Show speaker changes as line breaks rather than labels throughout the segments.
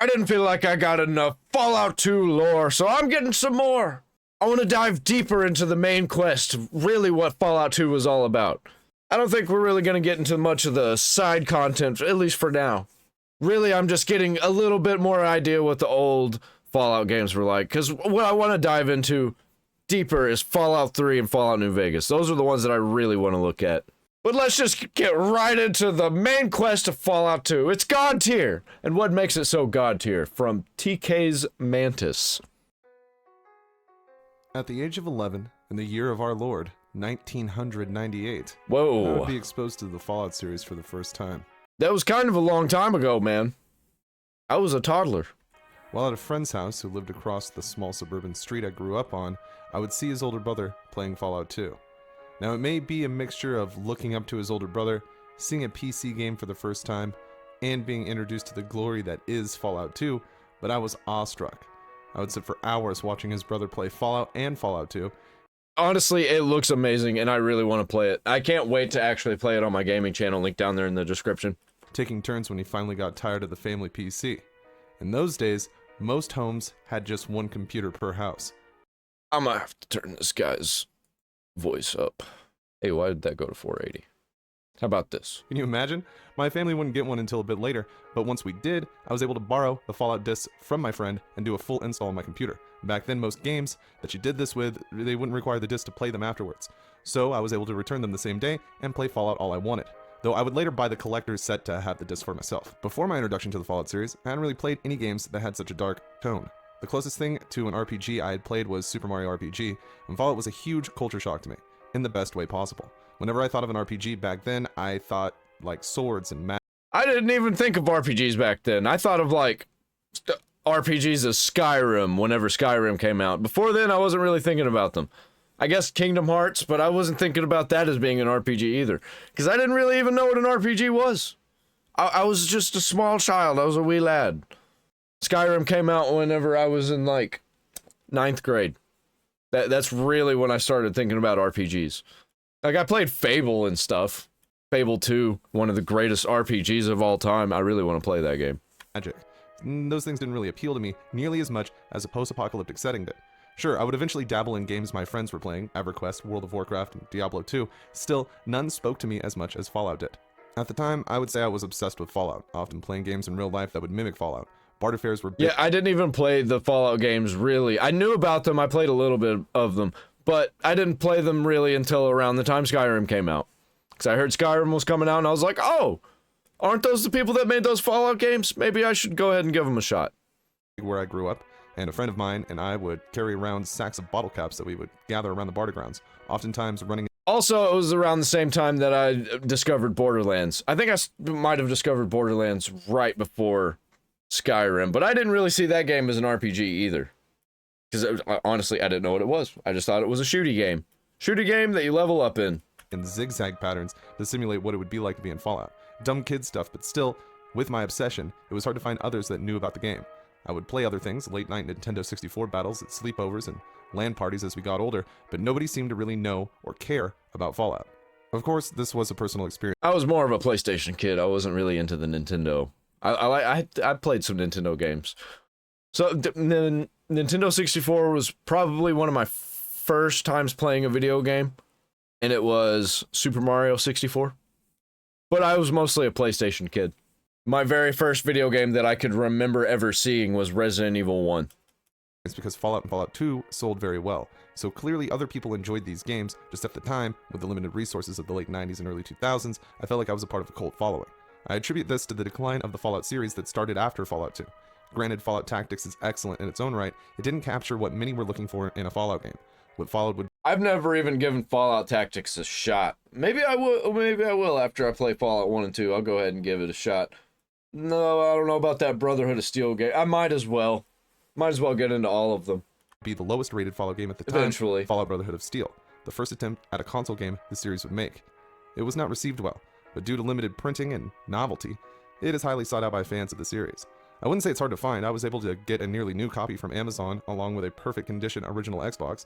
I didn't feel like I got enough Fallout 2 lore, so I'm getting some more. I want to dive deeper into the main quest, really what Fallout 2 was all about. I don't think we're really going to get into much of the side content, at least for now. Really, I'm just getting a little bit more idea what the old Fallout games were like, because what I want to dive into deeper is Fallout 3 and Fallout New Vegas. Those are the ones that I really want to look at. But let's just get right into the main quest of Fallout 2. It's God tier. And what makes it so God tier? From TK's Mantis.
At the age of 11, in the year of our Lord, 1998,
Whoa.
I would be exposed to the Fallout series for the first time.
That was kind of a long time ago, man. I was a toddler.
While at a friend's house who lived across the small suburban street I grew up on, I would see his older brother playing Fallout 2. Now, it may be a mixture of looking up to his older brother, seeing a PC game for the first time, and being introduced to the glory that is Fallout 2, but I was awestruck. I would sit for hours watching his brother play Fallout and Fallout 2.
Honestly, it looks amazing, and I really want to play it. I can't wait to actually play it on my gaming channel, link down there in the description.
Taking turns when he finally got tired of the family PC. In those days, most homes had just one computer per house.
I'm gonna have to turn this guy's voice up. Hey, why did that go to 480? How about this?
Can you imagine? My family wouldn't get one until a bit later, but once we did, I was able to borrow the Fallout discs from my friend and do a full install on my computer. Back then, most games that you did this with, they wouldn't require the disc to play them afterwards. So I was able to return them the same day and play Fallout all I wanted. Though I would later buy the collector's set to have the disc for myself. Before my introduction to the Fallout series, I hadn't really played any games that had such a dark tone. The closest thing to an RPG I had played was Super Mario RPG, and Fallout was a huge culture shock to me, in the best way possible. Whenever I thought of an RPG back then, I thought like swords and magic.
I didn't even think of RPGs back then. I thought of like RPGs as Skyrim whenever Skyrim came out. Before then, I wasn't really thinking about them. I guess Kingdom Hearts, but I wasn't thinking about that as being an RPG either. Because I didn't really even know what an RPG was. I was just a small child. I was a wee lad. Skyrim came out whenever I was in like 9th grade. That's really when I started thinking about RPGs. Like, I played Fable and stuff. Fable 2, one of the greatest RPGs of all time. I really want to play that game.
Those things didn't really appeal to me nearly as much as a post-apocalyptic setting did. Sure, I would eventually dabble in games my friends were playing, EverQuest, World of Warcraft, and Diablo 2. Still, none spoke to me as much as Fallout did. At the time, I would say I was obsessed with Fallout, often playing games in real life that would mimic Fallout. Bard affairs were big.
Yeah, I didn't even play the Fallout games, really. I knew about them, I played a little bit of them, but I didn't play them really until around the time Skyrim came out. Because I heard Skyrim was coming out, and I was like, oh, aren't those the people that made those Fallout games? Maybe I should go ahead and give them a shot.
Where I grew up, and a friend of mine and I would carry around sacks of bottle caps that we would gather around the barter grounds, oftentimes running.
Also, it was around the same time that I discovered Borderlands. I think I might have discovered Borderlands right before Skyrim, but I didn't really see that game as an RPG either. Because honestly, I didn't know what it was. I just thought it was a shooty game. Shooty game that you level up in.
And zigzag patterns to simulate what it would be like to be in Fallout. Dumb kid stuff, but still, with my obsession, it was hard to find others that knew about the game. I would play other things, late-night Nintendo 64 battles at sleepovers and LAN parties as we got older, but nobody seemed to really know or care about Fallout. Of course, this was a personal experience.
I was more of a PlayStation kid. I wasn't really into the Nintendo. I played some Nintendo games. So, the Nintendo 64 was probably one of my first times playing a video game, and it was Super Mario 64. But I was mostly a PlayStation kid. My very first video game that I could remember ever seeing was Resident Evil 1.
It's because Fallout and Fallout 2 sold very well, so clearly other people enjoyed these games, just at the time, with the limited resources of the late 90s and early 2000s, I felt like I was a part of a cult following. I attribute this to the decline of the Fallout series that started after Fallout 2. Granted, Fallout Tactics is excellent in its own right, it didn't capture what many were looking for in a Fallout game. What followed would...
I've never even given Fallout Tactics a shot. Maybe I will after I play Fallout 1 and 2. I'll go ahead and give it a shot. No, I don't know about that Brotherhood of Steel game. I might as well. Might as well get into all of them.
Be the lowest rated Fallout game at the time,
eventually.
Fallout Brotherhood of Steel, the first attempt at a console game the series would make. It was not received well, but due to limited printing and novelty, it is highly sought out by fans of the series. I wouldn't say it's hard to find. I was able to get a nearly new copy from Amazon along with a perfect condition original Xbox.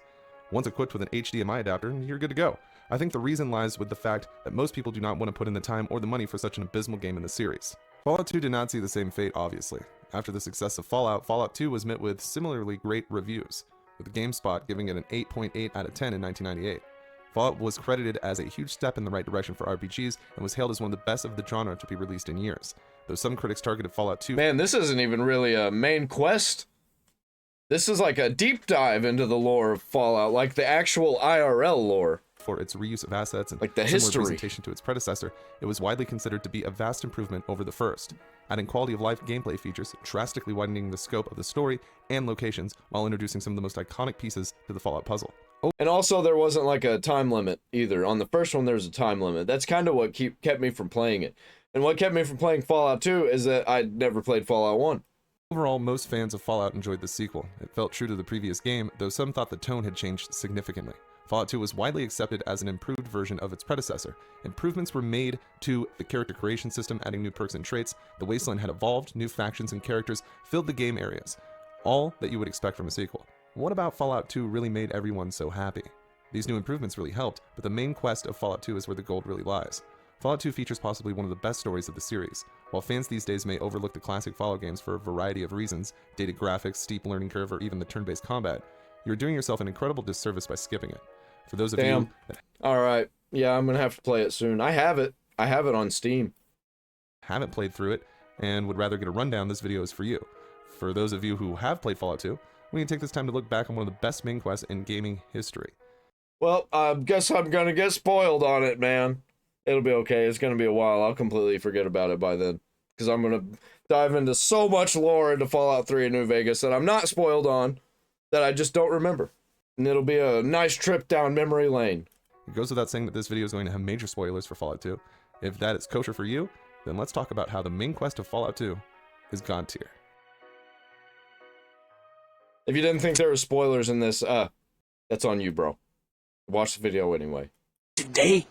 Once equipped with an HDMI adapter, you're good to go. I think the reason lies with the fact that most people do not want to put in the time or the money for such an abysmal game in the series. Fallout 2 did not see the same fate, obviously. After the success of Fallout, Fallout 2 was met with similarly great reviews, with GameSpot giving it an 8.8 out of 10 in 1998. Fallout was credited as a huge step in the right direction for RPGs and was hailed as one of the best of the genre to be released in years, though some critics targeted Fallout 2.
Man, this isn't even really a main quest. This is like a deep dive into the lore of Fallout, like the actual IRL lore.
For its reuse of assets and
like the
similar
history
presentation to its predecessor, it was widely considered to be a vast improvement over the first, adding quality of life gameplay features, drastically widening the scope of the story and locations, while introducing some of the most iconic pieces to the Fallout puzzle.
And also there wasn't like a time limit either. On the first one there was a time limit. That's kind of what kept me from playing it. And what kept me from playing Fallout 2 is that I'd never played Fallout 1.
Overall, most fans of Fallout enjoyed the sequel. It felt true to the previous game, though some thought the tone had changed significantly. Fallout 2 was widely accepted as an improved version of its predecessor. Improvements were made to the character creation system, adding new perks and traits. The Wasteland had evolved, new factions and characters filled the game areas. All that you would expect from a sequel. What about Fallout 2 really made everyone so happy? These new improvements really helped, but the main quest of Fallout 2 is where the gold really lies. Fallout 2 features possibly one of the best stories of the series. While fans these days may overlook the classic Fallout games for a variety of reasons, dated graphics, steep learning curve, or even the turn-based combat, you're doing yourself an incredible disservice by skipping it. For those of you that
Alright, yeah, I'm gonna have to play it soon. I have it on Steam.
Haven't played through it and would rather get a rundown, this video is for you. For those of you who have played Fallout 2, we can take this time to look back on one of the best main quests in gaming history.
Well, I guess I'm gonna get spoiled on it, man. It'll be okay. It's gonna be a while. I'll completely forget about it by then. Because I'm gonna dive into so much lore into Fallout 3 in New Vegas that I'm not spoiled on, that I just don't remember. And it'll be a nice trip down memory lane.
It goes without saying that this video is going to have major spoilers for Fallout 2. If that is kosher for you, then let's talk about how the main quest of Fallout 2 is God tier.
If you didn't think there were spoilers in this, that's on you, bro. Watch the video anyway.
Today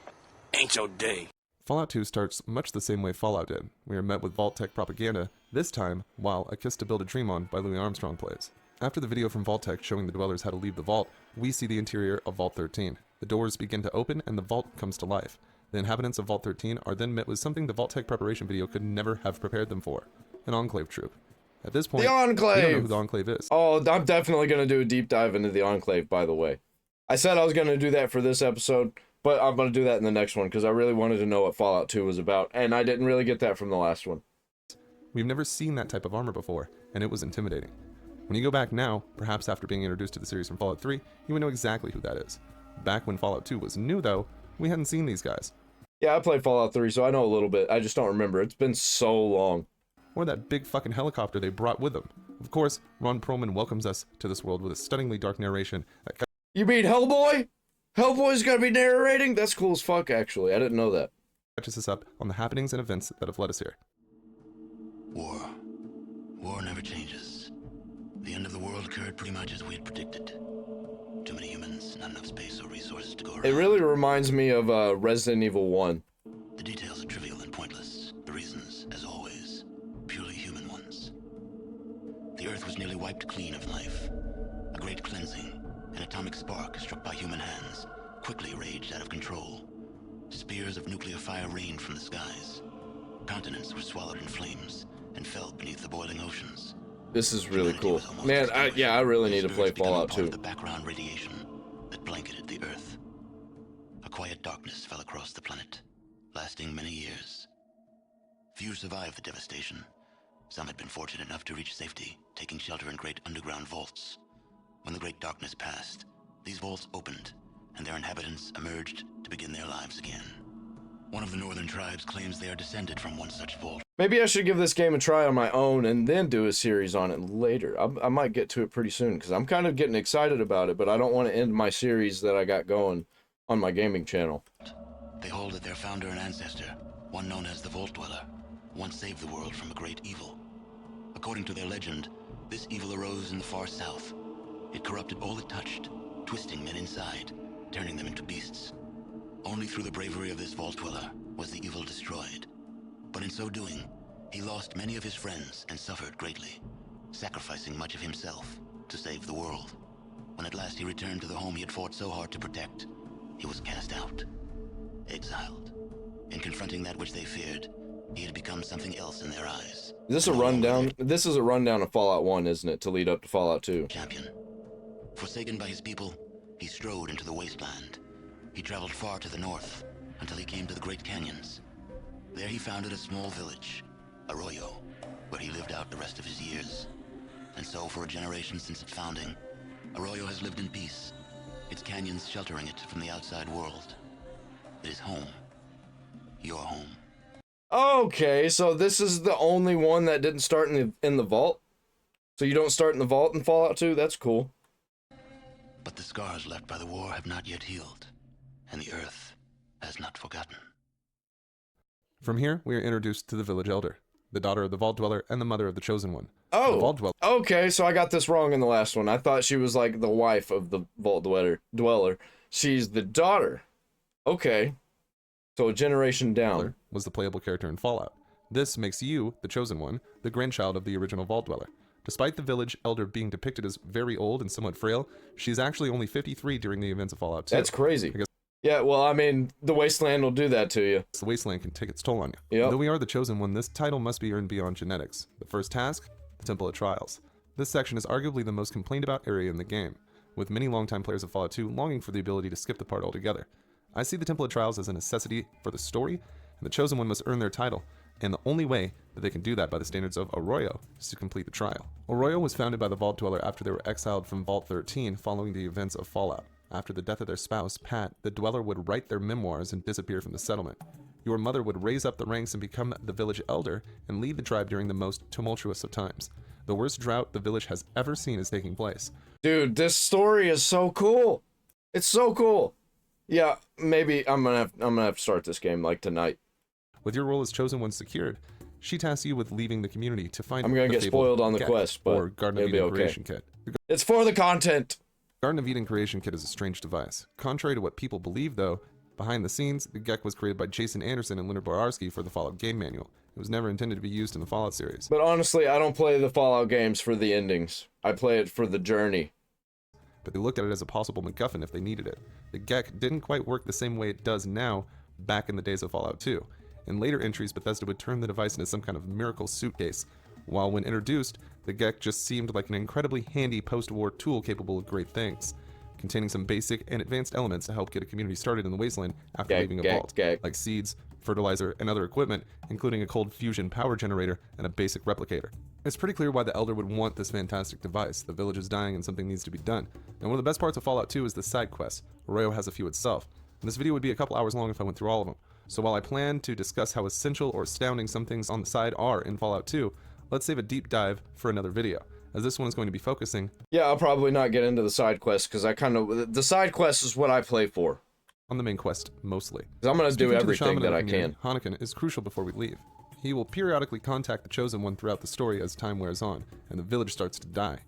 ain't your day.
Fallout 2 starts much the same way Fallout did. We are met with Vault-Tec propaganda, this time while A Kiss to Build a Dream On by Louis Armstrong plays. After the video from Vault-Tec showing the dwellers how to leave the vault, we see the interior of Vault 13. The doors begin to open and the vault comes to life. The inhabitants of Vault 13 are then met with something the Vault-Tec preparation video could never have prepared them for: an Enclave troop. At this point,
the Enclave!
we don't know who the Enclave is.
Oh, I'm definitely going to do a deep dive into the Enclave, by the way. I said I was going to do that for this episode, but I'm going to do that in the next one, because I really wanted to know what Fallout 2 was about, and I didn't really get that from the last one.
We've never seen that type of armor before, and it was intimidating. When you go back now, perhaps after being introduced to the series from Fallout 3, you would know exactly who that is. Back when Fallout 2 was new, though, we hadn't seen these guys.
Yeah, I played Fallout 3, so I know a little bit. I just don't remember. It's been so long.
Or that big fucking helicopter they brought with them. Of course, Ron Perlman welcomes us to this world with a stunningly dark narration that
You mean Hellboy? Hellboy's gonna be narrating? That's cool as fuck, actually. I didn't know that.
catches us up on the happenings and events that have led us here.
War. War never changes. The end of the world occurred pretty much as we had predicted. Too many humans, not enough space or resources to go around.
It really reminds me of Resident Evil 1.
The details are trivial and pointless. The reasons, as always, purely human ones. The Earth was nearly wiped clean of life. A great cleansing, an atomic spark struck by human hands, quickly raged out of control. Spears of nuclear fire rained from the skies. Continents were swallowed in flames and fell beneath the boiling oceans.
This is really cool. Man, I really need to play Fallout 2.
The background radiation that blanketed the Earth. A quiet darkness fell across the planet, lasting many years. Few survived the devastation. Some had been fortunate enough to reach safety, taking shelter in great underground vaults. When the great darkness passed, these vaults opened, and their inhabitants emerged to begin their lives again. One of the northern tribes claims they are descended from one such vault.
Maybe I should give this game a try on my own and then do a series on it later. I might get to it pretty soon, because I'm kind of getting excited about it, but I don't want to end my series that I got going on my gaming channel.
They hold that their founder and ancestor, one known as the Vault Dweller, once saved the world from a great evil. According to their legend, this evil arose in the far south. It corrupted all it touched, twisting men inside, turning them into beasts. Only through the bravery of this Vault Dweller was the evil destroyed. But in so doing, he lost many of his friends and suffered greatly, sacrificing much of himself to save the world. When at last he returned to the home he had fought so hard to protect, he was cast out, exiled. In confronting that which they feared, He had become something else in their eyes.
Is this a
No longer
rundown?
their
This is a rundown of Fallout 1, isn't it, to lead up to Fallout 2?
champion. Forsaken by his people, he strode into the wasteland. He traveled far to the north until he came to the Great Canyons. There he founded a small village, Arroyo, where he lived out the rest of his years. And so, for a generation since its founding, Arroyo has lived in peace, its canyons sheltering it from the outside world. It is home. Your home.
Okay, so this is the only one that didn't start in the vault? So you don't start in the vault in Fallout 2? That's cool.
But the scars left by the war have not yet healed, and the Earth has not forgotten.
From here, we are introduced to the village elder, the daughter of the Vault Dweller and the mother of the Chosen One. The
Oh,
Vault Dweller
okay, so I got this wrong in the last one. I thought she was like the wife of the Vault Dweller. She's the daughter. Okay. So a generation down.
was the playable character in Fallout. This makes you, the Chosen One, the grandchild of the original Vault Dweller. Despite the village elder being depicted as very old and somewhat frail, she's actually only 53 during the events of Fallout 2.
That's crazy.
I guess
Yeah, well, I mean, the Wasteland will do that to you.
the wasteland can take its toll on you.
Yep.
Though we are the Chosen One, this title must be earned beyond genetics. The first task, the Temple of Trials. This section is arguably the most complained about area in the game, with many longtime players of Fallout 2 longing for the ability to skip the part altogether. I see the Temple of Trials as a necessity for the story, and the Chosen One must earn their title, and the only way that they can do that by the standards of Arroyo is to complete the trial. Arroyo was founded by the Vault Dweller after they were exiled from Vault 13 following the events of Fallout. After the death of their spouse, Pat, the Dweller would write their memoirs and disappear from the settlement. Your mother would raise up the ranks and become the village elder and lead the tribe during the most tumultuous of times. The worst drought the village has ever seen is taking place.
Dude, this story is so cool. It's so cool. Yeah, maybe I'm gonna have to start this game like tonight.
With your role as Chosen One secured, she tasks you with leaving the community to find
I'm gonna
the
get
fabled
spoiled on the
Gek,
quest, but
or Garden of
it'll be
Eden
okay.
creation kit.
It's for the content.
Garden of Eden creation kit is a strange device. Contrary to what people believe, though, behind the scenes, the Gek was created by Jason Anderson and Leonard Boyarsky for the Fallout game manual. It was never intended to be used in the Fallout series.
But honestly, I don't play the Fallout games for the endings. I play it for the journey.
But they looked at it as a possible MacGuffin if they needed it. The Gek didn't quite work the same way it does now, back in the days of Fallout 2. In later entries, Bethesda would turn the device into some kind of miracle suitcase, while when introduced, the Gek just seemed like an incredibly handy post-war tool capable of great things, containing some basic and advanced elements to help get a community started in the wasteland after leaving a vault, like seeds, fertilizer, and other equipment, including a cold fusion power generator and a basic replicator. It's pretty clear why the Elder would want this fantastic device. The village is dying and something needs to be done. And one of the best parts of Fallout 2 is the side quests. Arroyo has a few itself. And this video would be a couple hours long if I went through all of them. So while I plan to discuss how essential or astounding some things on the side are in Fallout 2, let's save a deep dive for another video, as this one is going to be focusing
Yeah, I'll probably not get into the side quests because the side quest is what I play for.
on the main quest mostly.
'Cause I'm gonna do
Speaking to the
everything
shaman
that
of
I
the community,
can.
Hanukkah is crucial before we leave. He will periodically contact the Chosen One throughout the story as time wears on, and the village starts to die,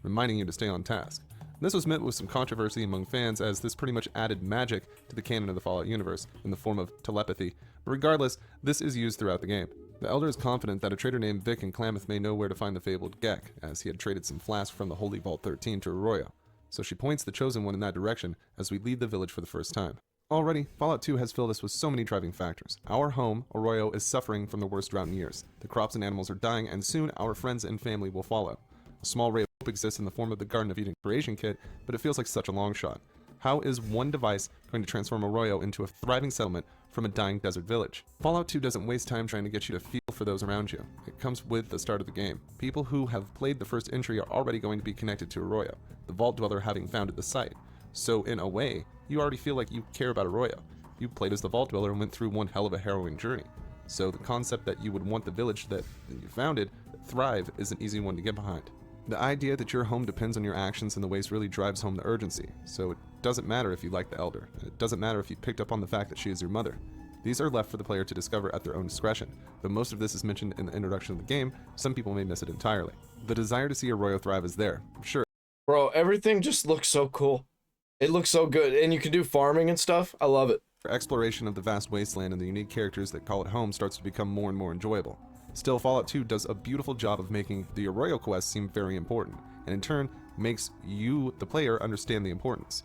reminding you to stay on task. This was met with some controversy among fans, as this pretty much added magic to the canon of the Fallout universe in the form of telepathy, but regardless, this is used throughout the game. The Elder is confident that a trader named Vic in Klamath may know where to find the fabled Gek, as he had traded some flasks from the Holy Vault 13 to Arroyo, so she points the Chosen One in that direction as we leave the village for the first time. Already, Fallout 2 has filled us with so many driving factors. Our home, Arroyo, is suffering from the worst drought in years. The crops and animals are dying, and soon our friends and family will follow. A small ray of hope exists in the form of the Garden of Eden creation kit, but it feels like such a long shot. How is one device going to transform Arroyo into a thriving settlement from a dying desert village? Fallout 2 doesn't waste time trying to get you to feel for those around you. It comes with the start of the game. People who have played the first entry are already going to be connected to Arroyo, the Vault Dweller having founded the site. So in a way, you already feel like you care about Arroyo. You played as the Vault Dweller and went through one hell of a harrowing journey. So the concept that you would want the village that you founded to thrive is an easy one to get behind. The idea that your home depends on your actions and the ways really drives home the urgency. So it doesn't matter if you like the Elder, and it doesn't matter if you picked up on the fact that she is your mother. These are left for the player to discover at their own discretion. Though most of this is mentioned in the introduction of the game, some people may miss it entirely. The desire to see Arroyo thrive is there, sure.
Bro, everything just looks so cool. It looks so good, and you can do farming and stuff. I love it.
Exploration of the vast wasteland and the unique characters that call it home starts to become more and more enjoyable. Still, Fallout 2 does a beautiful job of making the Arroyo quest seem very important, and in turn, makes you, the player, understand the importance.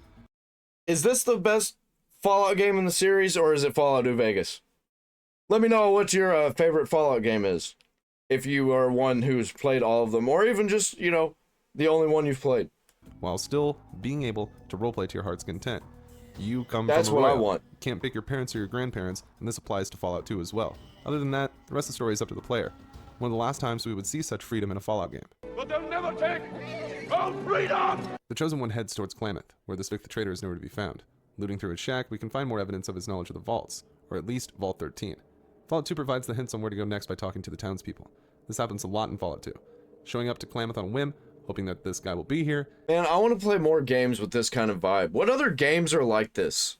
Is this the best Fallout game in the series, or is it Fallout New Vegas? Let me know what your favorite Fallout game is. If you are one who's played all of them, or even just, you know, the only one you've played.
while still being able to roleplay to your heart's content. You come
That's
from a
what I
royal.
want.
You can't pick your parents or your grandparents, and this applies to Fallout 2 as well. Other than that, the rest of the story is up to the player. One of the last times we would see such freedom in a Fallout game.
But they'll never take our freedom!
The Chosen One heads towards Klamath, where this Vic the Traitor is nowhere to be found. Looting through his shack, we can find more evidence of his knowledge of the vaults, or at least Vault 13. Fallout 2 provides the hints on where to go next by talking to the townspeople. This happens a lot in Fallout 2. Showing up to Klamath on a whim, hoping that this guy will be here.
Man, I want to play more games with this kind of vibe. What other games are like this?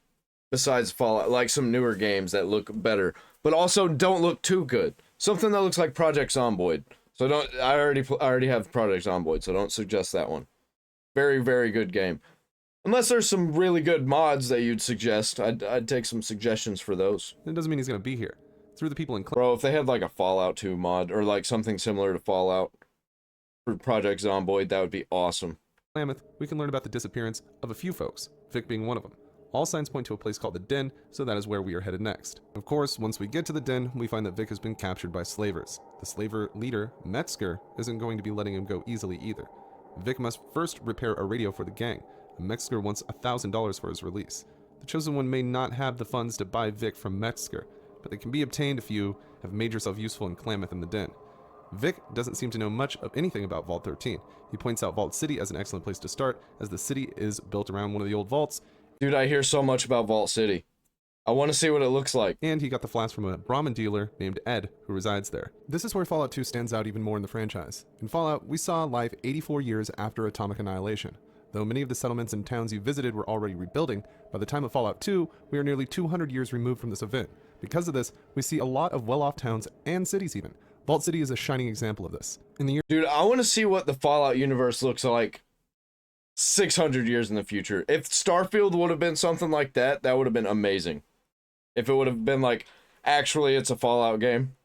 Besides Fallout, like some newer games that look better, but also don't look too good. Something that looks like Project Zomboid. So I already have Project Zomboid, so don't suggest that one. Very, very good game. Unless there's some really good mods that you'd suggest, I'd take some suggestions for those.
It doesn't mean he's going to be here. Through the people in Klamath.
Bro, if they had like a Fallout 2 mod, or like something similar to Fallout for Project Zomboid, that would be awesome.
We can learn about the disappearance of a few folks, Vic being one of them. All signs point to a place called the Den, so that is where we are headed next. Of course, once we get to the Den, we find that Vic has been captured by slavers. The slaver leader, Metzger, isn't going to be letting him go easily either. Vic must first repair a radio for the gang, and Metzger wants $1,000 for his release. The Chosen One may not have the funds to buy Vic from Metzger, but they can be obtained if you have made yourself useful in Klamath and the Den. Vic doesn't seem to know much of anything about Vault 13. He points out Vault City as an excellent place to start, as the city is built around one of the old vaults.
Dude, I hear so much about Vault City. I want to see what it looks like.
And he got the flask from a Brahmin dealer named Ed, who resides there. This is where Fallout 2 stands out even more in the franchise. In Fallout, we saw life 84 years after atomic annihilation. Though many of the settlements and towns you visited were already rebuilding, by the time of Fallout 2, we are nearly 200 years removed from this event. Because of this, we see a lot of well-off towns and cities even. Vault City is a shining example of this. In the year
Dude, I want to see what the Fallout universe looks like 600 years in the future. If Starfield would have been something like that, that would have been amazing. If it would have been like, actually, it's a Fallout game.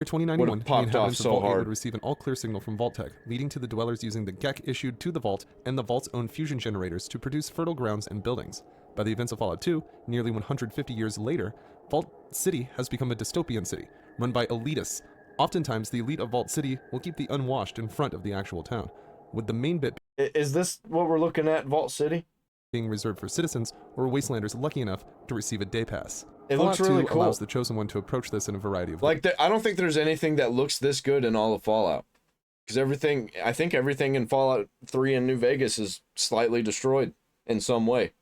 2091,
Would've popped
the
off
inhabitants of
so
Vault 8
hard.
would receive an all-clear signal from Vault-Tec, leading to the dwellers using the GEC issued to the Vault and the Vault's own fusion generators to produce fertile grounds and buildings. By the events of Fallout 2, nearly 150 years later, Vault City has become a dystopian city, run by elitists. Oftentimes, the elite of Vault City will keep the unwashed in front of the actual town, with the main bit
Is this what we're looking at, Vault City?
being reserved for citizens or wastelanders lucky enough to receive a day pass.
It
Fallout
looks really
2
cool.
allows the Chosen One to approach this in a variety of ways.
Like, I don't think there's anything that looks this good in all of Fallout. Because I think everything in Fallout 3 and New Vegas is slightly destroyed in some way.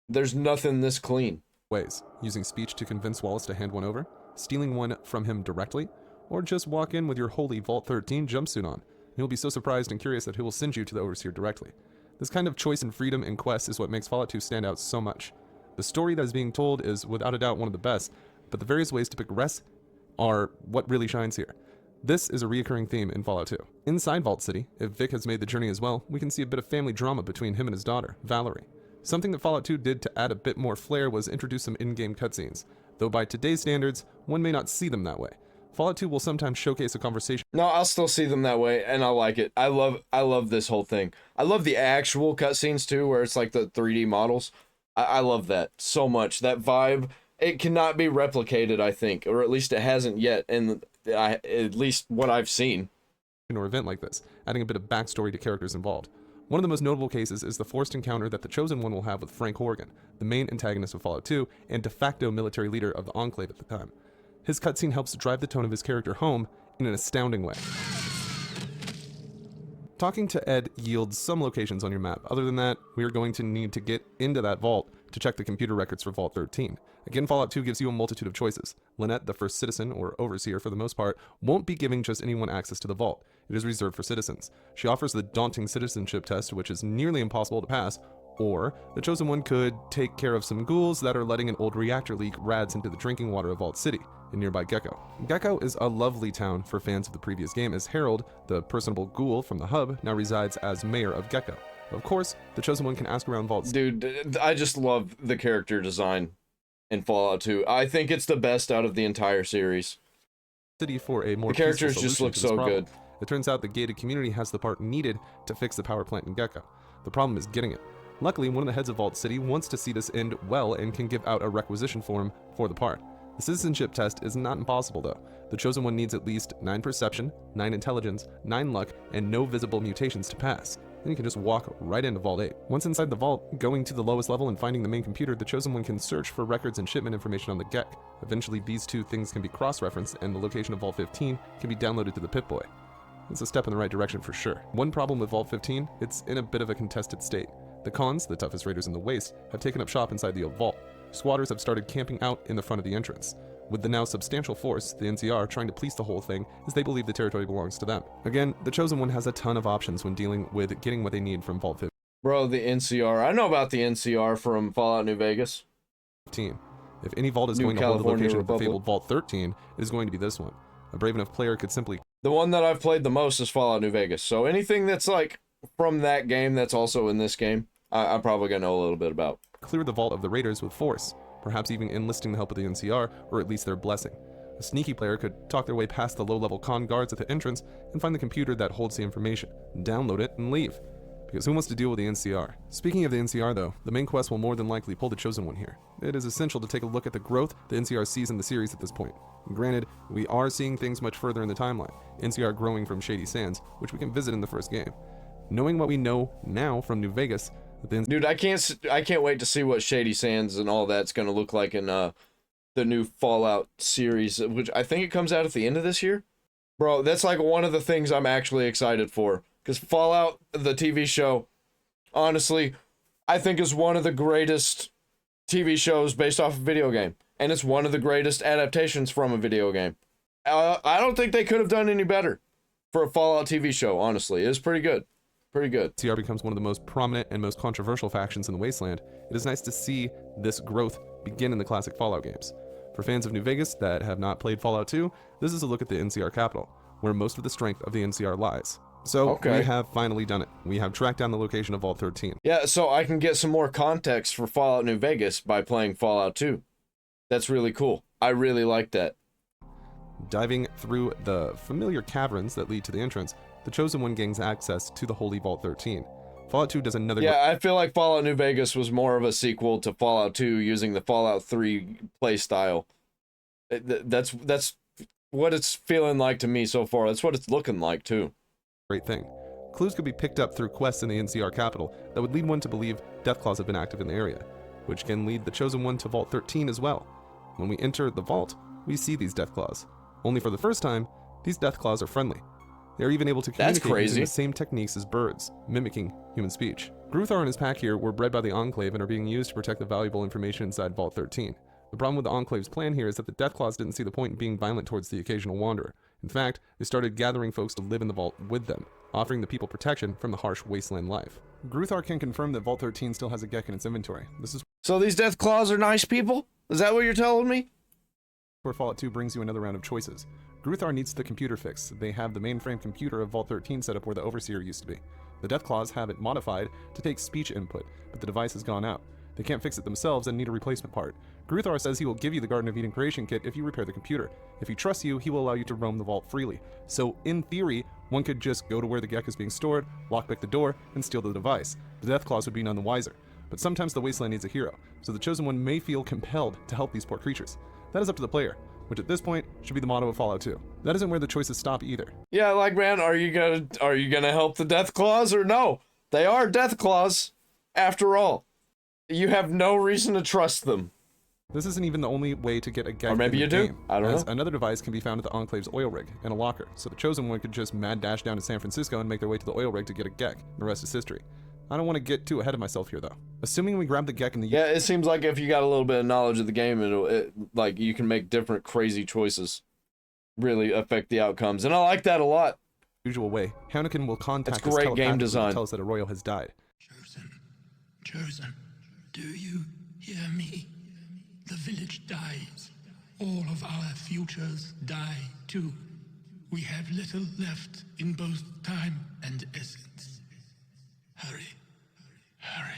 There's nothing this clean.
ways, using speech to convince Wallace to hand one over, stealing one from him directly, or just walk in with your holy Vault 13 jumpsuit on. You'll be so surprised and curious that he will send you to the Overseer directly. This kind of choice and freedom in quests is what makes Fallout 2 stand out so much. The story that is being told is without a doubt one of the best, but the various ways to pick rest are what really shines here. This is a reoccurring theme in Fallout 2. Inside Vault City, if Vic has made the journey as well, we can see a bit of family drama between him and his daughter, Valerie. Something that Fallout 2 did to add a bit more flair was introduce some in-game cutscenes, though by today's standards, one may not see them that way. Fallout 2 will sometimes showcase a conversation.
No, I'll still see them that way, and I like it. I love this whole thing. I love the actual cutscenes too, where it's like the 3D models. I love that so much. That vibe, it cannot be replicated, I think, or at least it hasn't yet, and at least what I've seen.
Or event like this, adding a bit of backstory to characters involved. One of the most notable cases is the forced encounter that the Chosen One will have with Frank Horgan, the main antagonist of Fallout 2 and de facto military leader of the Enclave at the time. His cutscene helps drive the tone of his character home in an astounding way. Talking to Ed yields some locations on your map. Other than that, we are going to need to get into that vault to check the computer records for Vault 13. Again, Fallout 2 gives you a multitude of choices. Lynette, the first citizen, or overseer for the most part, won't be giving just anyone access to the vault. It is reserved for citizens. She offers the daunting citizenship test, which is nearly impossible to pass, or the Chosen One could take care of some ghouls that are letting an old reactor leak rads into the drinking water of Vault City in nearby Gecko. Gecko is a lovely town for fans of the previous game, as Harold, the personable ghoul from the hub, now resides as mayor of Gecko. Of course, the Chosen One can ask around Vault City.
Dude, I just love the character design in Fallout 2. I think it's the best out of the entire series.
For a more
The characters
peaceful
just
solution
look
to this
so
problem.
good.
It turns out the gated community has the part needed to fix the power plant in Gecko. The problem is getting it. Luckily, one of the heads of Vault City wants to see this end well and can give out a requisition form for the part. The citizenship test is not impossible though. The Chosen One needs at least 9 perception, 9 intelligence, 9 luck, and no visible mutations to pass. Then you can just walk right into Vault 8. Once inside the vault, going to the lowest level and finding the main computer, the Chosen One can search for records and shipment information on the Gek. Eventually, these two things can be cross-referenced, and the location of Vault 15 can be downloaded to the Pip-Boy. It's a step in the right direction for sure. One problem with Vault 15, it's in a bit of a contested state. The Khans, the toughest raiders in the Waste, have taken up shop inside the vault. Squatters have started camping out in the front of the entrance, with the now substantial force, the NCR, trying to police the whole thing as they believe the territory belongs to them. Again, the Chosen One has a ton of options when dealing with getting what they need from Vault 15.
Bro, the NCR. I know about the NCR from Fallout New Vegas.
If any vault is
New
going to hold the
California
location of the
Republic.
fabled Vault 13, it is going to be this one. A brave enough player could simply
The one that I've played the most is Fallout New Vegas. So anything that's like from that game that's also in this game, I'm probably gonna know a little bit about.
clear the vault of the raiders with force, perhaps even enlisting the help of the NCR, or at least their blessing. A sneaky player could talk their way past the low-level con guards at the entrance and find the computer that holds the information, download it, and leave. Because who wants to deal with the NCR? Speaking of the NCR though, the main quest will more than likely pull the Chosen One here. It is essential to take a look at the growth the NCR sees in the series at this point. Granted, we are seeing things much further in the timeline, NCR growing from Shady Sands, which we can visit in the first game. Knowing what we know now from New Vegas,
Dude, I can't wait to see what Shady Sands and all that's gonna look like in the new Fallout series, which I think it comes out at the end of this year. Bro, that's like one of the things I'm actually excited for. Because Fallout, the TV show, honestly, I think is one of the greatest TV shows based off a video game. And it's one of the greatest adaptations from a video game. I don't think they could have done any better for a Fallout TV show, honestly. It's pretty good. Pretty good.
NCR becomes one of the most prominent and most controversial factions in the Wasteland. It is nice to see this growth begin in the classic Fallout games. For fans of New Vegas that have not played Fallout 2, this is a look at the NCR capital, where most of the strength of the NCR lies. So we have finally done it. We have tracked down the location of Vault 13.
Yeah, so I can get some more context for Fallout New Vegas by playing Fallout 2. That's really cool. I really like that.
Diving through the familiar caverns that lead to the entrance, the Chosen One gains access to the Holy Vault 13. Fallout 2 does another...
Yeah, I feel like Fallout New Vegas was more of a sequel to Fallout 2 using the Fallout 3 playstyle. That's what it's feeling like to me so far. That's what it's looking like, too.
Great thing. Clues could be picked up through quests in the NCR capital that would lead one to believe Deathclaws have been active in the area, which can lead the Chosen One to Vault 13 as well. When we enter the vault, we see these Deathclaws. Only for the first time, these Deathclaws are friendly. They are even able to communicate using the same techniques as birds, mimicking human speech. Gruthar and his pack here were bred by the Enclave and are being used to protect the valuable information inside Vault 13. The problem with the Enclave's plan here is that the Deathclaws didn't see the point in being violent towards the occasional wanderer. In fact, they started gathering folks to live in the vault with them, offering the people protection from the harsh wasteland life. Gruthar can confirm that Vault 13 still has a Gek in its inventory. This is
So these Deathclaws are nice people? Is that what you're telling me?
where Fallout 2 brings you another round of choices. Gruthar needs the computer fix. They have the mainframe computer of Vault 13 set up where the Overseer used to be. The Deathclaws have it modified to take speech input, but the device has gone out. They can't fix it themselves and need a replacement part. Gruthar says he will give you the Garden of Eden creation kit if you repair the computer. If he trusts you, he will allow you to roam the vault freely. So, in theory, one could just go to where the Gek is being stored, lockpick the door, and steal the device. The Deathclaws would be none the wiser. But sometimes the Wasteland needs a hero, so the Chosen One may feel compelled to help these poor creatures. That is up to the player, which at this point should be the motto of Fallout 2. That isn't where the choices stop either.
Yeah, like, man, are you gonna help the Deathclaws or no? They are Deathclaws, after all. You have no reason to trust them.
This isn't even the only way to get a Gek
Or maybe
in
you
the
do.
game,
I don't
as
know.
another device can be found at the Enclave's oil rig in a locker, so the Chosen One could just mad dash down to San Francisco and make their way to the oil rig to get a Gek. The rest is history. I don't want to get too ahead of myself here, though. Assuming we grab the Gek in the...
Yeah, it seems like if you got a little bit of knowledge of the game, like, you can make different crazy choices. Really affect the outcomes, and I like that a lot.
usual way, Hannikin will contact
It's
us
great game
telepathically
design.
and tell us that a royal has died.
Chosen, do you hear me? The village dies. All of our futures die too. We have little left in both time and essence. Hurry, hurry.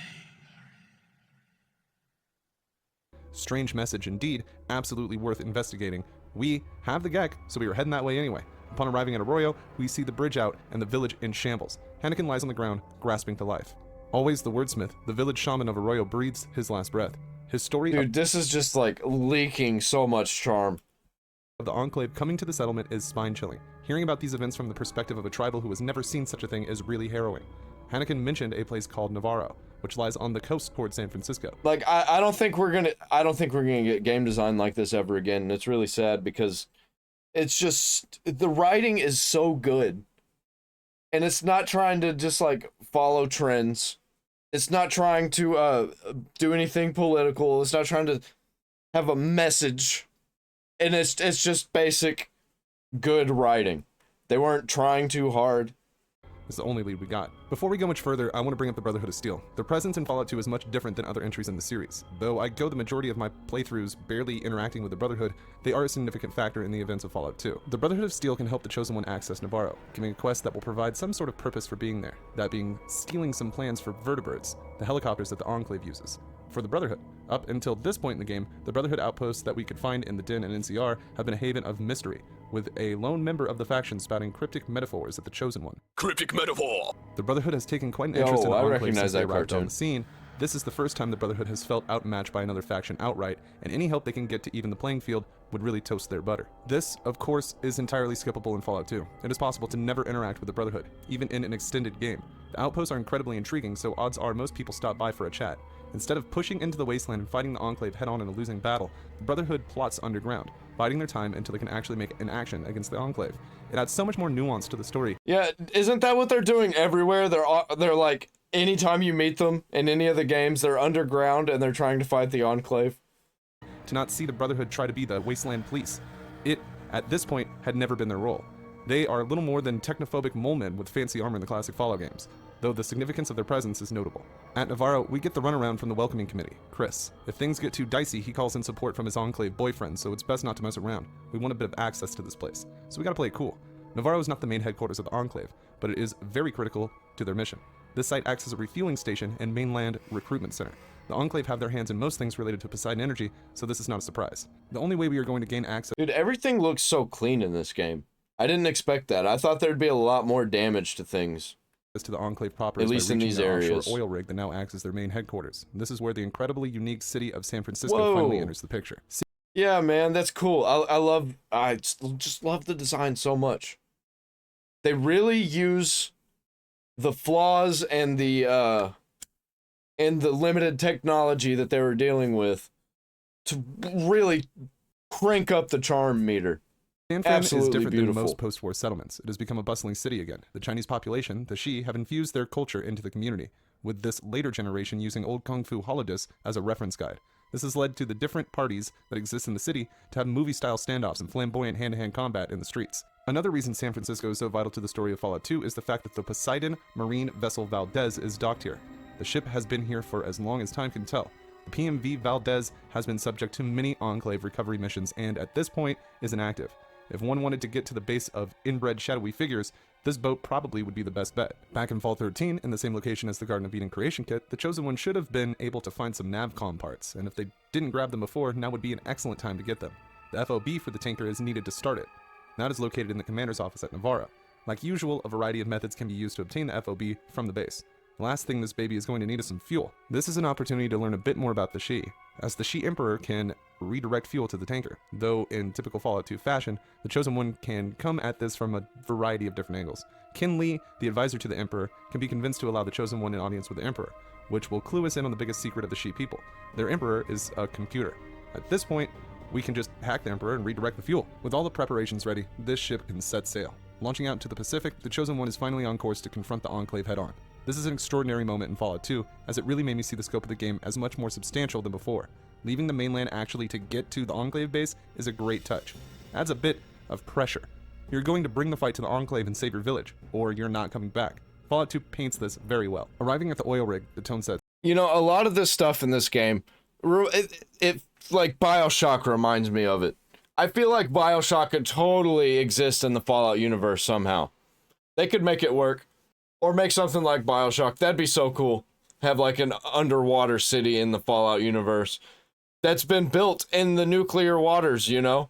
Strange message indeed, absolutely worth investigating. We have the Gek, so we were heading that way anyway. Upon arriving at Arroyo, we see the bridge out and the village in shambles. Hannikin lies on the ground, grasping for life. Always the wordsmith, the village shaman of Arroyo breathes his last breath. His story
Dude, this is just like leaking so much charm.
of the Enclave coming to the settlement is spine-chilling. Hearing about these events from the perspective of a tribal who has never seen such a thing is really harrowing. Hanneken mentioned a place called Navarro, which lies on the coast toward San Francisco.
Like, I don't think we're gonna get game design like this ever again. And it's really sad because it's just, the writing is so good. And it's not trying to just like follow trends. It's not trying to do anything political. It's not trying to have a message. And it's just basic good writing. They weren't trying too hard.
This is the only lead we got. Before we go much further, I want to bring up the Brotherhood of Steel. Their presence in Fallout 2 is much different than other entries in the series. Though I go the majority of my playthroughs barely interacting with the Brotherhood, they are a significant factor in the events of Fallout 2. The Brotherhood of Steel can help the Chosen One access Navarro, giving a quest that will provide some sort of purpose for being there, that being stealing some plans for vertibirds, the helicopters that the Enclave uses. For the Brotherhood, up until this point in the game, the Brotherhood outposts that we could find in the Den and NCR have been a haven of mystery, with a lone member of the faction spouting cryptic metaphors at the Chosen One.
Cryptic metaphor.
The Brotherhood has taken quite an interest in the
I
Enclave
recognize
since they
that
arrived on
cartoon.
the scene. This is the first time the Brotherhood has felt outmatched by another faction outright, and any help they can get to even the playing field would really toast their butter. This, of course, is entirely skippable in Fallout 2. It is possible to never interact with the Brotherhood, even in an extended game. The outposts are incredibly intriguing, so odds are most people stop by for a chat. Instead of pushing into the wasteland and fighting the Enclave head-on in a losing battle, the Brotherhood plots underground, biding their time until they can actually make an action against the Enclave. It adds so much more nuance to the story.
Yeah, isn't that what they're doing everywhere? They're like, anytime you meet them in any of the games, they're underground and they're trying to fight the Enclave.
To not see the Brotherhood try to be the wasteland police. It, at this point, had never been their role. They are little more than technophobic mole men with fancy armor in the classic Fallout games, though the significance of their presence is notable. At Navarro, we get the runaround from the welcoming committee, Chris. If things get too dicey, he calls in support from his Enclave boyfriend, so it's best not to mess around. We want a bit of access to this place, so we gotta play it cool. Navarro is not the main headquarters of the Enclave, but it is very critical to their mission. This site acts as a refueling station and mainland recruitment center. The Enclave have their hands in most things related to Poseidon energy, so this is not a surprise. The only way we are going to gain access
Dude, everything looks so clean in this game. I didn't expect that. I thought there'd be a lot more damage to things.
to the Enclave proper
At
is by
least in
reaching
these
the
areas.
offshore oil rig that now acts as their main headquarters. This is where the incredibly unique city of San Francisco
Whoa.
finally enters the picture.
Yeah, man, that's cool. I just love the design so much. They really use the flaws and the limited technology that they were dealing with to really crank up the charm meter.
San Fran is
Absolutely
different
beautiful.
than most post-war settlements. It has become a bustling city again. The Chinese population, the Shi, have infused their culture into the community, with this later generation using old Kung Fu holodiscs as a reference guide. This has led to the different parties that exist in the city to have movie-style standoffs and flamboyant hand-to-hand combat in the streets. Another reason San Francisco is so vital to the story of Fallout 2 is the fact that the Poseidon marine vessel Valdez is docked here. The ship has been here for as long as time can tell. The PMV Valdez has been subject to many Enclave recovery missions and, at this point, is inactive. If one wanted to get to the base of inbred shadowy figures, this boat probably would be the best bet. Back in Fall 13, in the same location as the Garden of Eden creation kit, the Chosen One should have been able to find some navcom parts, and if they didn't grab them before, now would be an excellent time to get them. The FOB for the tanker is needed to start it. That is located in the commander's office at Navarro. Like usual, a variety of methods can be used to obtain the FOB from the base. The last thing this baby is going to need is some fuel. This is an opportunity to learn a bit more about the Shi, as the Shi Emperor can redirect fuel to the tanker, though in typical Fallout 2 fashion, the Chosen One can come at this from a variety of different angles. Kin Lee, the advisor to the Emperor, can be convinced to allow the Chosen One an audience with the Emperor, which will clue us in on the biggest secret of the Shi people. Their Emperor is a computer. At this point, we can just hack the Emperor and redirect the fuel. With all the preparations ready, this ship can set sail. Launching out into the Pacific, the Chosen One is finally on course to confront the Enclave head-on. This is an extraordinary moment in Fallout 2, as it really made me see the scope of the game as much more substantial than before. Leaving the mainland actually to get to the Enclave base is a great touch. Adds a bit of pressure. You're going to bring the fight to the Enclave and save your village, or you're not coming back. Fallout 2 paints this very well. Arriving at the oil rig, the tone sets.
You know, a lot of this stuff in this game, it like BioShock reminds me of it. I feel like BioShock could totally exist in the Fallout universe somehow. They could make it work. Or make something like BioShock. That'd be so cool. Have like an underwater city in the Fallout universe that's been built in the nuclear waters, you know?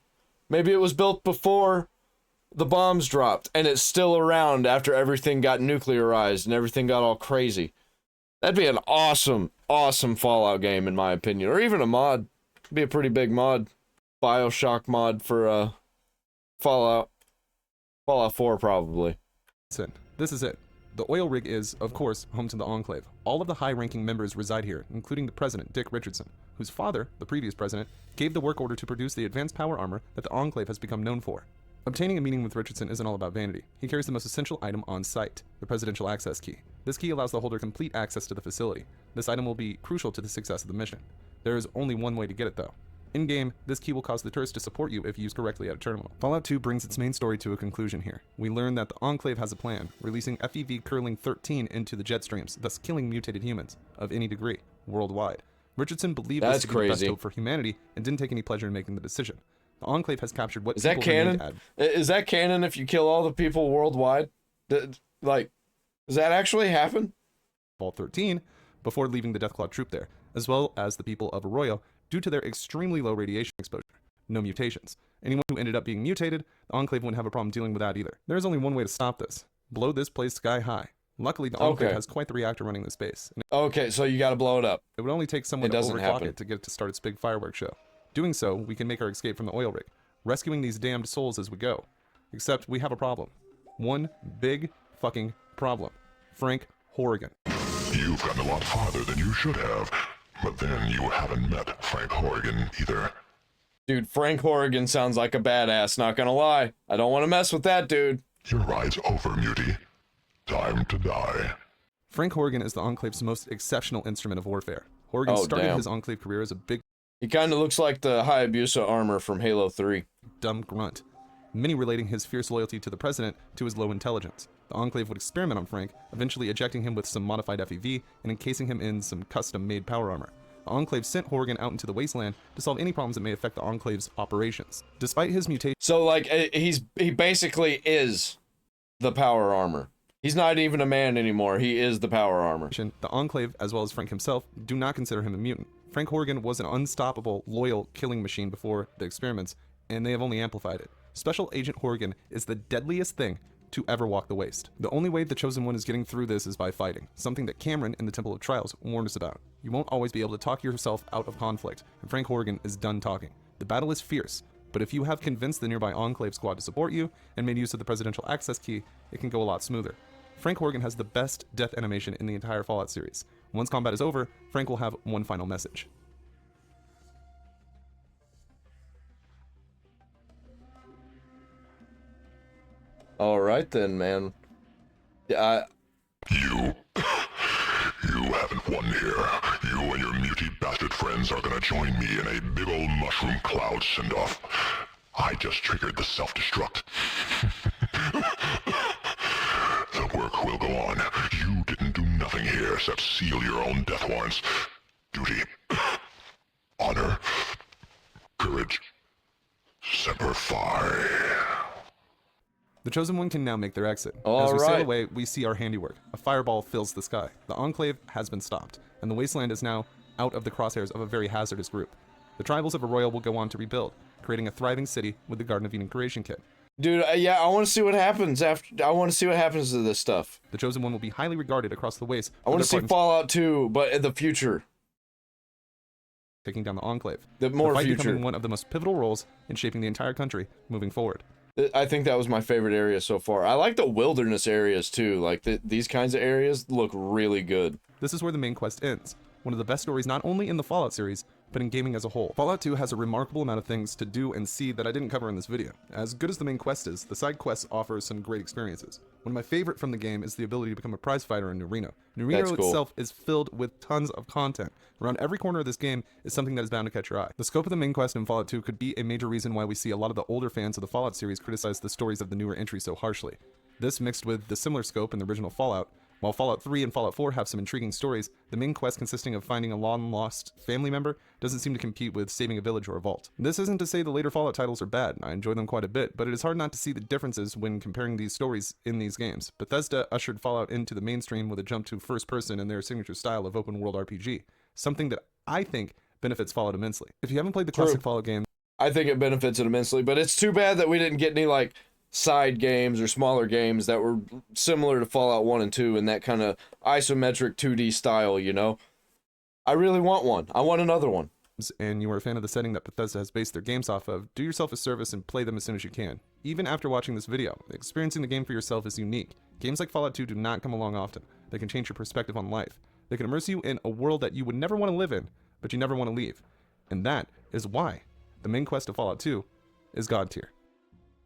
Maybe it was built before the bombs dropped and it's still around after everything got nuclearized and everything got all crazy. That'd be an awesome, awesome Fallout game, in my opinion. Or even a mod. It'd be a pretty big mod. BioShock mod for, Fallout. Fallout 4, probably.
This is it. The oil rig is, of course, home to the Enclave. All of the high-ranking members reside here, including the president, Dick Richardson, whose father, the previous president, gave the work order to produce the advanced power armor that the Enclave has become known for. Obtaining a meeting with Richardson isn't all about vanity. He carries the most essential item on site, the presidential access key. This key allows the holder complete access to the facility. This item will be crucial to the success of the mission. There is only one way to get it, though. In-game, this key will cause the tourists to support you if used correctly at a terminal. Fallout 2 brings its main story to a conclusion here. We learn that the Enclave has a plan, releasing FEV curling 13 into the jet streams, thus killing mutated humans, of any degree, worldwide. Richardson believed this to be the best hope for humanity, and didn't take any pleasure in making the decision. The Enclave has captured what
is that canon? Is that canon if you kill all the people worldwide? Like, does that actually happen?
Fall 13, before leaving the Deathclaw troop there, as well as the people of Arroyo, due to their extremely low radiation exposure. No mutations. Anyone who ended up being mutated, the Enclave wouldn't have a problem dealing with that either. There is only one way to stop this. Blow this place sky high. Luckily, the Enclave has quite the reactor running this base.
Okay, so you gotta blow it up.
It would only take someone to overclock it to get it to start its big fireworks show. Doing so, we can make our escape from the oil rig, rescuing these damned souls as we go. Except we have a problem. One big fucking problem. Frank Horrigan.
You've gotten a lot farther than you should have. But then you haven't met Frank Horrigan either.
Dude, Frank Horrigan sounds like a badass, not gonna lie. I don't want to mess with that dude.
Your ride's over, Muty. Time to die.
Frank Horrigan is the Enclave's most exceptional instrument of warfare. Horrigan started his Enclave career as a big...
He kind of looks like the Hayabusa armor from Halo 3.
Dumb grunt. Many relating his fierce loyalty to the president to his low intelligence. The Enclave would experiment on Frank, eventually ejecting him with some modified FEV and encasing him in some custom-made power armor. The Enclave sent Horrigan out into the wasteland to solve any problems that may affect the Enclave's operations. Despite his mutation...
So, like, he basically is the power armor. He's not even a man anymore. He is the power armor.
The Enclave, as well as Frank himself, do not consider him a mutant. Frank Horrigan was an unstoppable, loyal killing machine before the experiments, and they have only amplified it. Special Agent Horrigan is the deadliest thing to ever walk the waste. The only way the Chosen One is getting through this is by fighting, something that Cameron in the Temple of Trials warned us about. You won't always be able to talk yourself out of conflict, and Frank Horrigan is done talking. The battle is fierce, but if you have convinced the nearby Enclave squad to support you, and made use of the presidential access key, it can go a lot smoother. Frank Horrigan has the best death animation in the entire Fallout series. Once combat is over, Frank will have one final message.
Alright then, man. Yeah,
You haven't won here. You and your muty bastard friends are gonna join me in a big old mushroom cloud send-off. I just triggered the self-destruct. The work will go on. You didn't do nothing here except seal your own death warrants. Duty, honor, courage, semper fi.
The Chosen One can now make their exit. As we sail away, we see our handiwork. A fireball fills the sky. The Enclave has been stopped, and the wasteland is now out of the crosshairs of a very hazardous group. The tribals of Arroyo will go on to rebuild, creating a thriving city with the Garden of Eden creation kit.
Dude, yeah, I want to see what happens after. I want to see what happens to this stuff.
The Chosen One will be highly regarded across the waste.
I want to see Fallout 2, but in the future.
Taking down the Enclave.
The fight future.
Becoming one of the most pivotal roles in shaping the entire country moving forward.
I think that was my favorite area so far. I like the wilderness areas too. Like these kinds of areas look really good.
This is where the main quest ends. One of the best stories not only in the Fallout series, but in gaming as a whole. Fallout 2 has a remarkable amount of things to do and see that I didn't cover in this video. As good as the main quest is, the side quests offer some great experiences. One of my favorite from the game is the ability to become a prize fighter in New Reno. New Reno itself is filled with tons of content. Around every corner of this game is something that is bound to catch your eye. The scope of the main quest in Fallout 2 could be a major reason why we see a lot of the older fans of the Fallout series criticize the stories of the newer entries so harshly. This mixed with the similar scope in the original Fallout. While Fallout 3 and Fallout 4 have some intriguing stories, the main quest consisting of finding a long-lost family member doesn't seem to compete with saving a village or a vault. This isn't to say the later Fallout titles are bad, I enjoy them quite a bit, but it is hard not to see the differences when comparing these stories in these games. Bethesda ushered Fallout into the mainstream with a jump to first person in their signature style of open world RPG, something that I think benefits Fallout immensely. If you haven't played the classic Fallout game,
I think it benefits it immensely, but it's too bad that we didn't get any, like, side games or smaller games that were similar to Fallout 1 and 2 in that kind of isometric 2D style, you know? I really want one. I want another one.
And you are a fan of the setting that Bethesda has based their games off of, do yourself a service and play them as soon as you can. Even after watching this video, experiencing the game for yourself is unique. Games like Fallout 2 do not come along often. They can change your perspective on life. They can immerse you in a world that you would never want to live in, but you never want to leave. And that is why the main quest of Fallout 2 is God tier.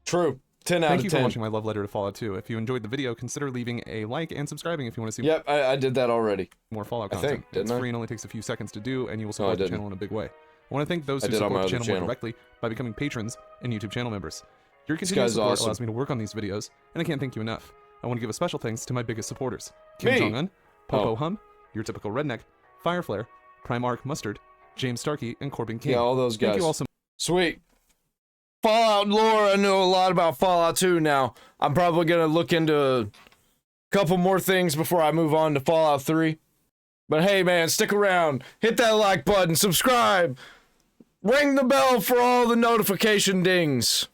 True. 10 out
Thank
of
you
10.
for watching my love letter to Fallout 2. If you enjoyed the video, consider leaving a like and subscribing if you want to see
Yep, I did that already.
more Fallout
I
content.
think, didn't
It's
I?
free and only takes a few seconds to do, and you will
I
support the
didn't.
channel in a big way. I want to thank those
I
who
did on my
support the
other
channel more
channel.
directly by becoming patrons and YouTube channel members. Your continued
guy's
support
awesome.
allows me to work on these videos, and I can't thank you enough. I want to give a special thanks to my biggest supporters: Kim
Me.
Jong-un, Popo
Oh.
Hum, Your Typical Redneck, Fireflare, Primarch Mustard, James Starkey, and Corbin King.
Yeah, all those guys.
Thank you all so
Sweet. Fallout lore, I know a lot about Fallout 2 now. I'm probably gonna look into a couple more things before I move on to Fallout 3. But hey man, stick around. Hit that like button, subscribe. Ring the bell for all the notification dings.